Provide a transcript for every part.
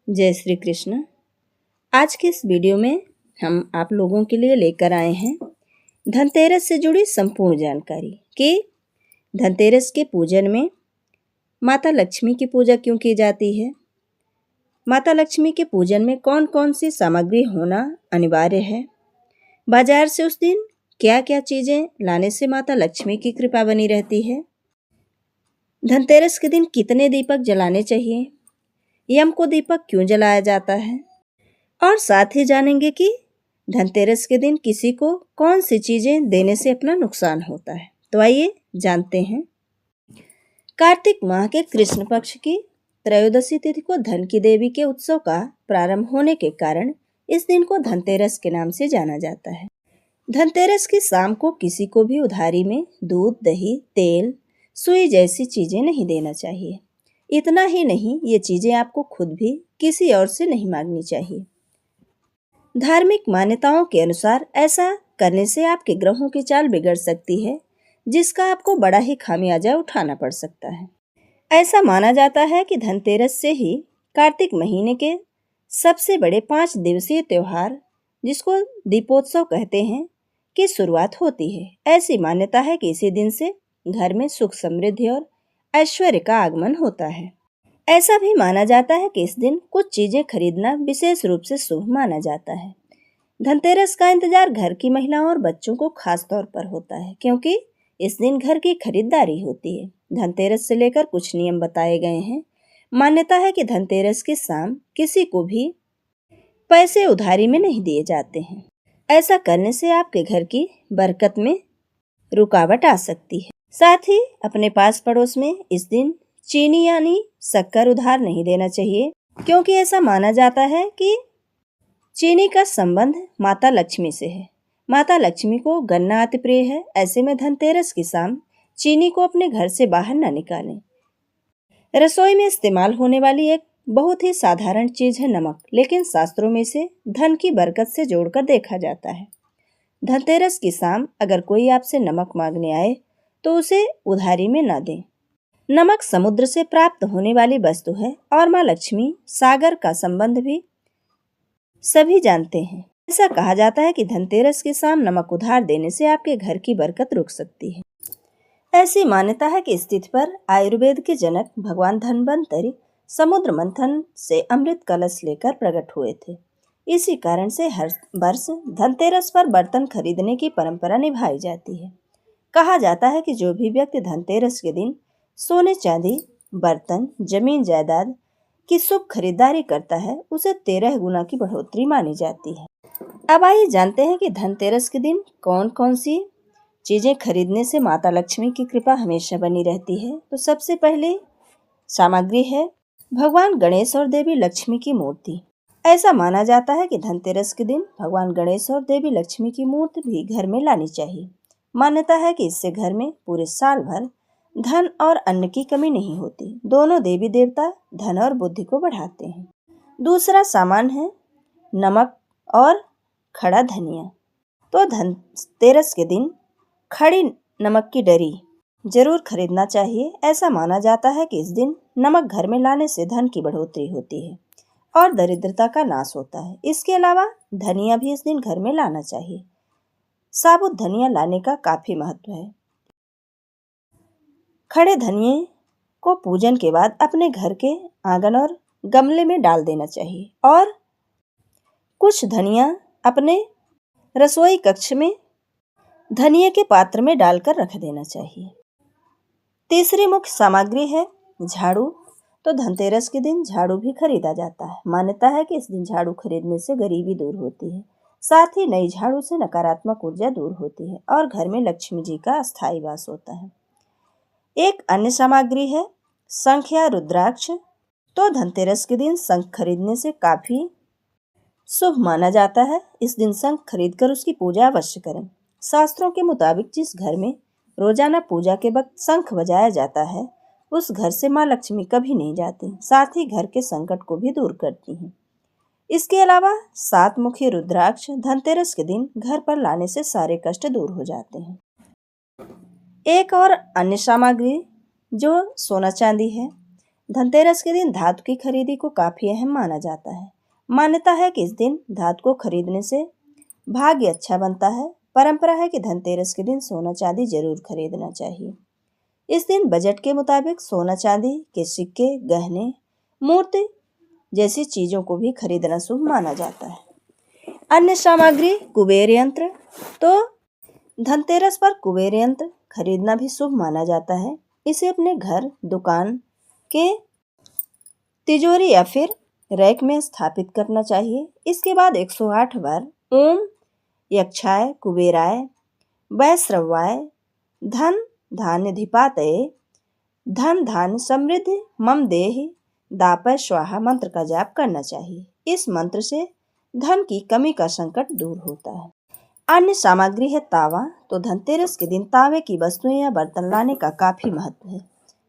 जय श्री कृष्ण। आज के इस वीडियो में हम आप लोगों के लिए लेकर आए हैं धनतेरस से जुड़ी संपूर्ण जानकारी कि धनतेरस के पूजन में माता लक्ष्मी की पूजा क्यों की जाती है, माता लक्ष्मी के पूजन में कौन कौन सी सामग्री होना अनिवार्य है, बाजार से उस दिन क्या क्या चीज़ें लाने से माता लक्ष्मी की कृपा बनी रहती है, धनतेरस के दिन कितने दीपक जलाने चाहिए, यम को दीपक क्यों जलाया जाता है, और साथ ही जानेंगे कि धनतेरस के दिन किसी को कौन सी चीज़ें देने से अपना नुकसान होता है। तो आइए जानते हैं। कार्तिक माह के कृष्ण पक्ष की त्रयोदशी तिथि को धन की देवी के उत्सव का प्रारंभ होने के कारण इस दिन को धनतेरस के नाम से जाना जाता है। धनतेरस की शाम को किसी को भी उधारी में दूध, दही, तेल, सुई जैसी चीज़ें नहीं देना चाहिए। इतना ही नहीं, ये चीज़ें आपको खुद भी किसी और से नहीं मांगनी चाहिए। धार्मिक मान्यताओं के अनुसार ऐसा करने से आपके ग्रहों की चाल बिगड़ सकती है, जिसका आपको बड़ा ही खामियाजा उठाना पड़ सकता है। ऐसा माना जाता है कि धनतेरस से ही कार्तिक महीने के सबसे बड़े 5 दिवसीय त्योहार, जिसको दीपोत्सव कहते हैं, की शुरुआत होती है। ऐसी मान्यता है कि इसी दिन से घर में सुख, समृद्धि और ऐश्वर्य का आगमन होता है। ऐसा भी माना जाता है कि इस दिन कुछ चीजें खरीदना विशेष रूप से शुभ माना जाता है। धनतेरस का इंतजार घर की महिलाओं और बच्चों को खास तौर पर होता है, क्योंकि इस दिन घर की खरीदारी होती है। धनतेरस से लेकर कुछ नियम बताए गए हैं। मान्यता है कि धनतेरस की शाम किसी को भी पैसे उधारी में नहीं दिए जाते हैं। ऐसा करने से आपके घर की बरकत में रुकावट आ सकती है। साथ ही अपने पास पड़ोस में इस दिन चीनी यानी शक्कर उधार नहीं देना चाहिए, क्योंकि ऐसा माना जाता है कि चीनी का संबंध माता लक्ष्मी से है। माता लक्ष्मी को गन्ना अति प्रिय है। ऐसे में धनतेरस की शाम चीनी को अपने घर से बाहर न निकालें। रसोई में इस्तेमाल होने वाली एक बहुत ही साधारण चीज है नमक, लेकिन शास्त्रों में इसे धन की बरकत से जोड़कर देखा जाता है। धनतेरस की शाम अगर कोई आपसे नमक मांगने आए तो उसे उधारी में न दें। नमक समुद्र से प्राप्त होने वाली वस्तु है और माँ लक्ष्मी सागर का संबंध भी सभी जानते हैं। ऐसा कहा जाता है कि धनतेरस की शाम नमक उधार देने से आपके घर की बरकत रुक सकती है। ऐसी मान्यता है कि इस तिथि पर आयुर्वेद के जनक भगवान धन्वंतरि समुद्र मंथन से अमृत कलश लेकर प्रकट हुए थे। इसी कारण से हर वर्ष धनतेरस पर बर्तन खरीदने की परंपरा निभाई जाती है। कहा जाता है कि जो भी व्यक्ति धनतेरस के दिन सोने, चांदी, बर्तन, जमीन जायदाद की शुभ खरीदारी करता है, उसे 13 गुना की बढ़ोतरी मानी जाती है। अब आइए जानते हैं कि धनतेरस के दिन कौन कौन सी चीजें खरीदने से माता लक्ष्मी की कृपा हमेशा बनी रहती है। तो सबसे पहले सामग्री है भगवान गणेश और देवी लक्ष्मी की मूर्ति। ऐसा माना जाता है कि धनतेरस के दिन भगवान गणेश और देवी लक्ष्मी की मूर्ति भी घर में लानी चाहिए। मान्यता है कि इससे घर में पूरे साल भर धन और अन्न की कमी नहीं होती। दोनों देवी देवता धन और बुद्धि को बढ़ाते हैं। दूसरा सामान है नमक और खड़ा धनिया। तो धनतेरस के दिन खड़ी नमक की डरी जरूर खरीदना चाहिए। ऐसा माना जाता है कि इस दिन नमक घर में लाने से धन की बढ़ोतरी होती है और दरिद्रता का नाश होता है। इसके अलावा धनिया भी इस दिन घर में लाना चाहिए। साबुत धनिया लाने का काफी महत्व है। खड़े धनिये को पूजन के बाद अपने घर के आंगन और गमले में डाल देना चाहिए और कुछ धनिया अपने रसोई कक्ष में धनिये के पात्र में डालकर रख देना चाहिए। तीसरी मुख्य सामग्री है झाड़ू। तो धनतेरस के दिन झाड़ू भी खरीदा जाता है। मान्यता है कि इस दिन झाड़ू खरीदने से गरीबी दूर होती है। साथ ही नई झाड़ू से नकारात्मक ऊर्जा दूर होती है और घर में लक्ष्मी जी का अस्थायी वास होता है। एक अन्य सामग्री है शंख या रुद्राक्ष। तो धनतेरस के दिन शंख खरीदने से काफी शुभ माना जाता है। इस दिन शंख खरीदकर उसकी पूजा अवश्य करें। शास्त्रों के मुताबिक जिस घर में रोजाना पूजा के वक्त शंख बजाया जाता है, उस घर से माँ लक्ष्मी कभी नहीं जाती। साथ ही घर के संकट को भी दूर करती हैं। इसके अलावा 7 मुखी रुद्राक्ष धनतेरस के दिन घर पर लाने से सारे कष्ट दूर हो जाते हैं। एक और अन्य सामग्री जो सोना चांदी है। धनतेरस के दिन धातु की खरीदी को काफी अहम माना जाता है। मान्यता है कि इस दिन धातु को खरीदने से भाग्य अच्छा बनता है। परंपरा है कि धनतेरस के दिन सोना चांदी जरूर खरीदना चाहिए। इस दिन बजट के मुताबिक सोना चांदी के सिक्के, गहने, मूर्ति जैसी चीजों को भी खरीदना शुभ माना जाता है। अन्य सामग्री कुबेर यंत्र। तो धनतेरस पर कुबेर यंत्र खरीदना भी शुभ माना जाता है। इसे अपने घर, दुकान के तिजोरी या फिर रैक में स्थापित करना चाहिए। इसके बाद 108 बार ओम यक्षाय कुबेराय वैश्रवाय धन धान्य धिपातये धन धान्य समृद्धि मम देहि दापय स्वाहा मंत्र का जाप करना चाहिए। इस मंत्र से धन की कमी का संकट दूर होता है। अन्य सामग्री है तावा। तो धनतेरस के दिन तावे की वस्तुएं या बर्तन लाने का काफी महत्व है।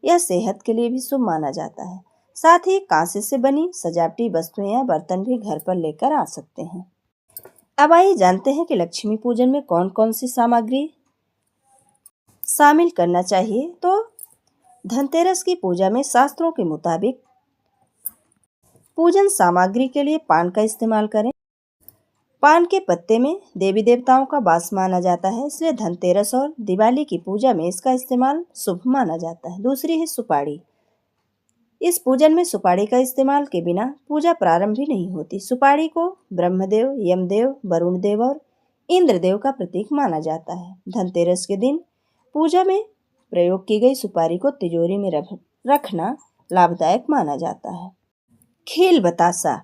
यह सेहत के लिए भी शुभ माना जाता है। साथ ही कांसे से बनी सजावटी वस्तुएं या बर्तन भी घर पर लेकर आ सकते हैं। अब आइए जानते हैं कि लक्ष्मी पूजन में कौन कौन सी सामग्री शामिल करना चाहिए। तो धनतेरस की पूजा में शास्त्रों के मुताबिक पूजन सामग्री के लिए पान का इस्तेमाल करें। पान के पत्ते में देवी देवताओं का वास माना जाता है, इसलिए धनतेरस और दिवाली की पूजा में इसका इस्तेमाल शुभ माना जाता है। दूसरी है सुपारी। इस पूजन में सुपारी का इस्तेमाल के बिना पूजा प्रारंभ ही नहीं होती। सुपारी को ब्रह्मदेव, यमदेव, वरुण देव और इंद्रदेव का प्रतीक माना जाता है। धनतेरस के दिन पूजा में प्रयोग की गई सुपारी को तिजोरी में रखना लाभदायक माना जाता है। खील बतासा।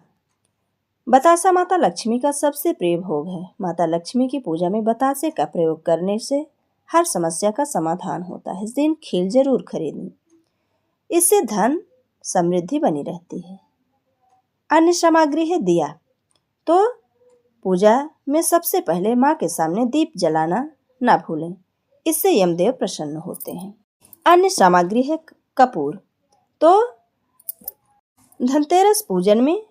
बतासा माता लक्ष्मी का सबसे प्रिय भोग है। माता लक्ष्मी की पूजा में बतासे का प्रयोग करने से हर समस्या का समाधान होता है। इस दिन खील जरूर खरीदें, इससे धन समृद्धि बनी रहती है। अन्य सामग्री है दिया। तो पूजा में सबसे पहले माँ के सामने दीप जलाना ना भूलें, इससे यमदेव प्रसन्न होते हैं। अन्य सामग्री है कपूर। तो धनतेरस पूजन में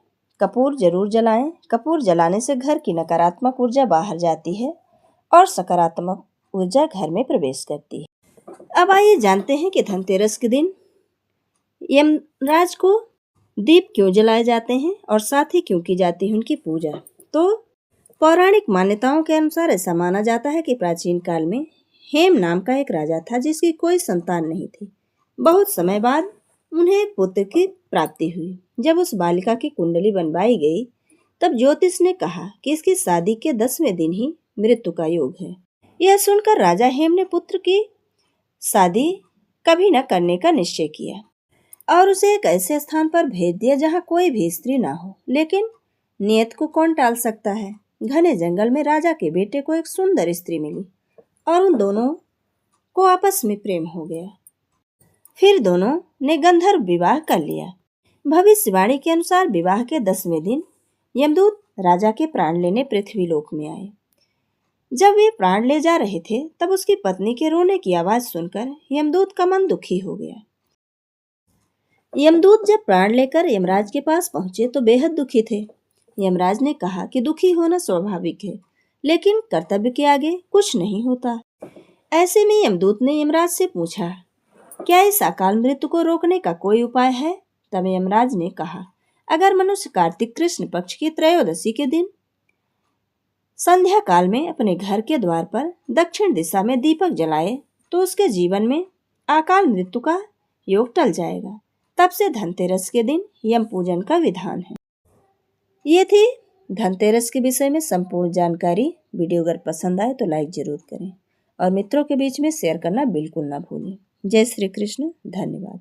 कपूर जरूर जलाएं। कपूर जलाने से घर की नकारात्मक ऊर्जा बाहर जाती है और सकारात्मक ऊर्जा घर में प्रवेश करती है। अब आइए जानते हैं कि धनतेरस के दिन यमराज को दीप क्यों जलाए जाते हैं और साथ ही क्यों की जाती है उनकी पूजा। तो पौराणिक मान्यताओं के अनुसार ऐसा माना जाता है कि प्राचीन काल में हेम नाम का एक राजा था जिसकी कोई संतान नहीं थी। बहुत समय बाद उन्हें एक पुत्र की प्राप्ति हुई। जब उस बालिका की कुंडली बनवाई गई तब ज्योतिष ने कहा कि इसकी शादी के 10वें दिन ही मृत्यु का योग है। यह सुनकर राजा हेम ने पुत्र की शादी कभी न करने का निश्चय किया और उसे एक ऐसे स्थान पर भेज दिया जहाँ कोई भी स्त्री ना हो। लेकिन नियत को कौन टाल सकता है। घने जंगल में राजा के बेटे को एक सुंदर स्त्री मिली और उन दोनों को आपस में प्रेम हो गया। फिर दोनों ने गंधर्व विवाह कर लिया। भविष्यवाणी के अनुसार विवाह के 10वें दिन यमदूत राजा के प्राण लेने पृथ्वी लोक में आए। जब वे प्राण ले जा रहे थे तब उसकी पत्नी के रोने की आवाज सुनकर यमदूत का मन दुखी हो गया। यमदूत जब प्राण लेकर यमराज के पास पहुंचे तो बेहद दुखी थे। यमराज ने कहा कि दुखी होना स्वाभाविक है, लेकिन कर्तव्य के आगे कुछ नहीं होता। ऐसे में यमदूत ने यमराज से पूछा, क्या इस अकाल मृत्यु को रोकने का कोई उपाय है। तब यमराज ने कहा, अगर मनुष्य कार्तिक कृष्ण पक्ष की त्रयोदशी के दिन संध्या काल में अपने घर के द्वार पर दक्षिण दिशा में दीपक जलाए तो उसके जीवन में अकाल मृत्यु का योग टल जाएगा। तब से धनतेरस के दिन यम पूजन का विधान है। ये थी धनतेरस के विषय में संपूर्ण जानकारी। वीडियो अगर पसंद आए तो लाइक जरूर करें और मित्रों के बीच में शेयर करना बिल्कुल ना भूलें। जय श्री कृष्ण। धन्यवाद।